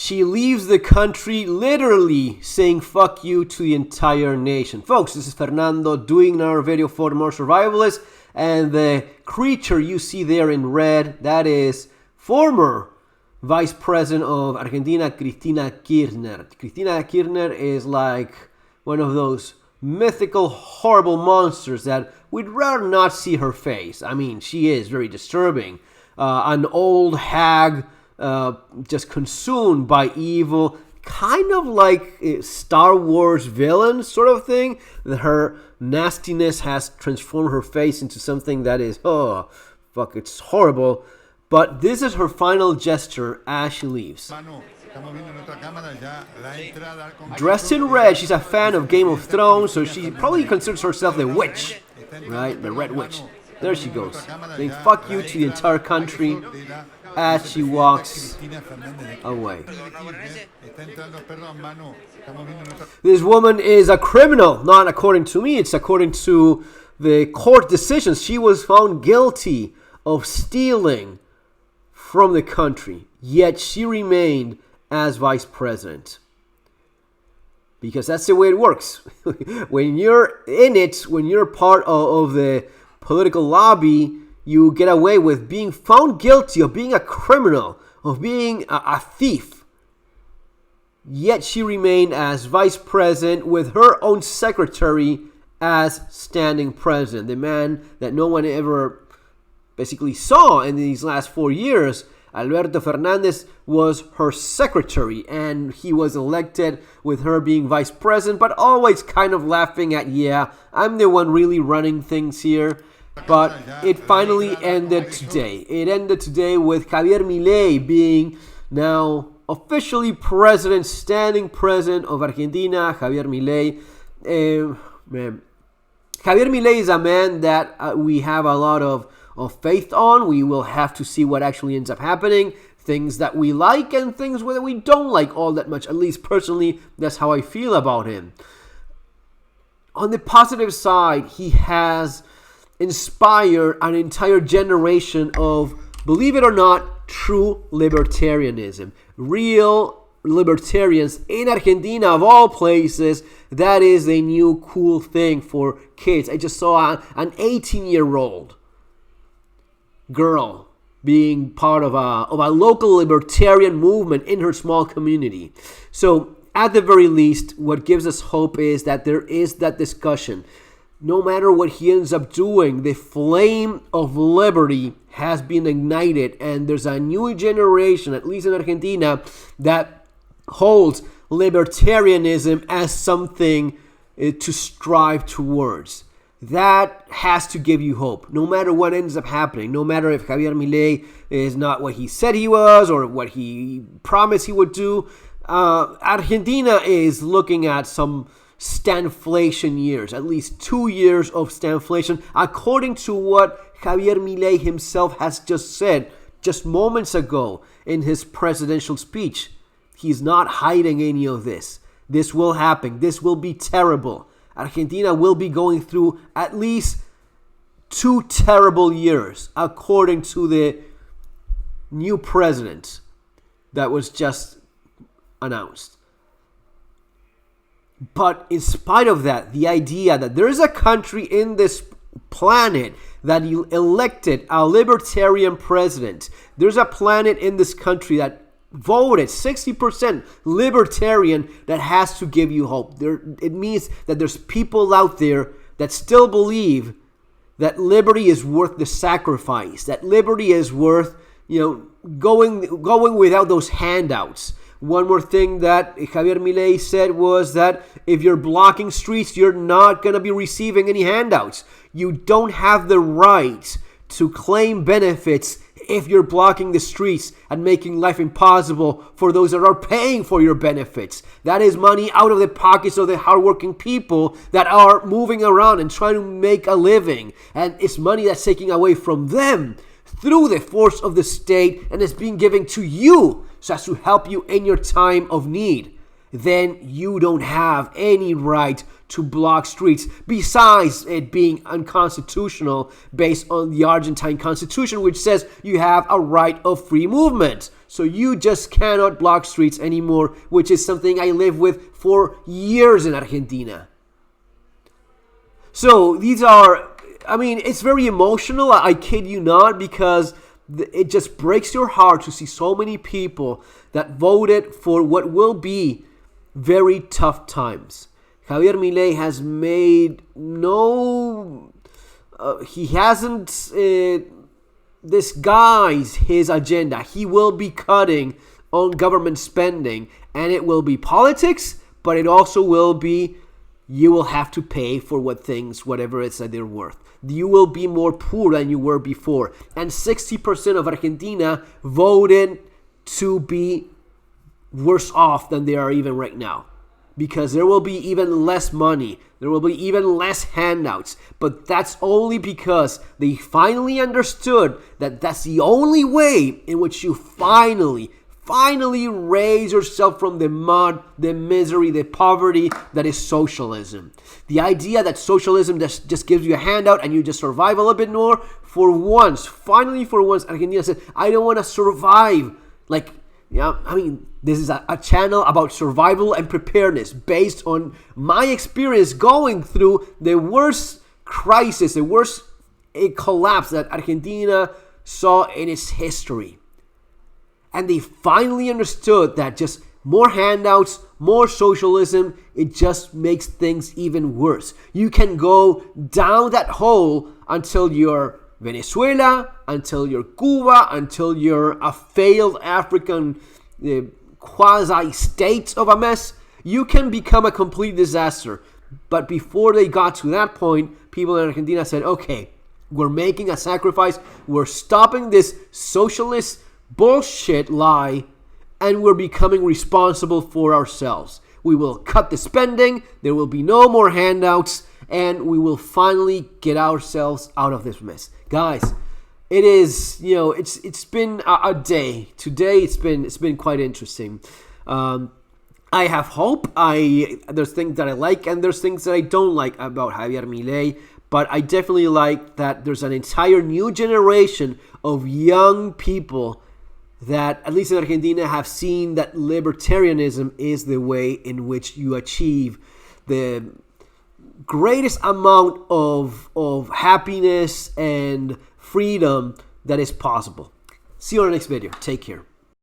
She leaves the country literally saying fuck you to the entire nation. Folks, this is Fernando doing our video for More Survivalists, and the creature you see there in red, that is former Vice President of Argentina, Cristina Kirchner. Cristina Kirchner is like one of those mythical, horrible monsters that we'd rather not see her face. I mean, she is very disturbing. An old hag, just consumed by evil, kind of like a Star Wars villain sort of thing. Her nastiness has transformed her face into something that is, it's horrible. But this is her final gesture as she leaves. Dressed in red, she's a fan of Game of Thrones, so she probably considers herself the witch, right? The Red Witch. There she goes, saying fuck you to the entire country as she walks away. This woman is a criminal, not according to me, it's according to the court decisions. She was found guilty of stealing from the country, yet she remained as vice president. Because that's the way it works. When you're in it, when you're part of the political lobby, you get away with being found guilty of being a criminal, of being a thief. Yet she remained as vice president with her own secretary as standing president. The man that no one ever basically saw in these last 4 years. Alberto Fernandez was her secretary, and he was elected with her being vice president, but always kind of laughing at, yeah, I'm the one really running things here. But it finally ended today. It ended today with Javier Milei being now officially president, standing president of Argentina. Javier Milei, Javier Milei is a man that we have a lot of faith on. We will have to see what actually ends up happening. Things that we like and things that we don't like all that much. At least personally, that's how I feel about him. On the positive side, he has inspired an entire generation of, believe it or not, true libertarianism. Real libertarians in Argentina, of all places. That is a new cool thing for kids. I just saw an 18-year-old girl being part of a local libertarian movement in her small community. So at the very least, what gives us hope is that there is that discussion. No matter what he ends up doing, the flame of liberty has been ignited, and there's a new generation, at least in Argentina, that holds libertarianism as something to strive towards. That has to give you hope, no matter what ends up happening, no matter if Javier Milei is not what he said he was or what he promised he would do. Argentina is looking at some stagflation years, at least 2 years of stagflation, according to what Javier Milei himself has just said just moments ago in his presidential speech. He's not hiding any of this. This will happen. This will be terrible. Argentina will be going through at least 2 terrible years, according to the new president that was just announced. But in spite of that, the idea that there is a country in this planet that elected a libertarian president, there's a planet in this country that voted 60% libertarian, that has to give you hope. It means that there's people out there that still believe that liberty is worth the sacrifice, that liberty is worth, going without those handouts. One more thing that Javier Milei said was that if you're blocking streets, you're not going to be receiving any handouts. You don't have the right to claim benefits if you're blocking the streets and making life impossible for those that are paying for your benefits. That is money out of the pockets of the hardworking people that are moving around and trying to make a living. And it's money that's taken away from them through the force of the state, and it's being given to you so as to help you in your time of need. Then you don't have any right to block streets, besides it being unconstitutional based on the Argentine constitution, which says you have a right of free movement. So you just cannot block streets anymore, which is something I live with for years in Argentina. So these are, I mean, it's very emotional, I kid you not, because it just breaks your heart to see so many people that voted for what will be very tough times. Javier Milei has made he hasn't disguised his agenda. He will be cutting on government spending, and it will be politics, but it also will be, you will have to pay for whatever it's that they're worth. You will be more poor than you were before. And 60% of Argentina voted to be worse off than they are even right now. Because there will be even less money. There will be even less handouts. But that's only because they finally understood that that's the only way in which you finally raise yourself from the mud, the misery, the poverty that is socialism. The idea that socialism just gives you a handout and you just survive a little bit more. Finally for once, Argentina said, I don't want to survive. This is a channel about survival and preparedness based on my experience going through the worst crisis, the worst collapse that Argentina saw in its history. And they finally understood that just more handouts, more socialism, it just makes things even worse. You can go down that hole until you're Venezuela, until you're Cuba, until you're a failed African quasi-state of a mess. You can become a complete disaster. But before they got to that point, people in Argentina said, okay, we're making a sacrifice. We're stopping this socialist bullshit lie, and we're becoming responsible for ourselves. We will cut the spending, there will be no more handouts, and we will finally get ourselves out of this mess. Guys, it is, it's been a day. Today it's been quite interesting. I have hope. There's things that I like and there's things that I don't like about Javier Milei, but I definitely like that there's an entire new generation of young people that, at least in Argentina, have seen that libertarianism is the way in which you achieve the greatest amount of happiness and freedom that is possible. See you on the next video. Take care.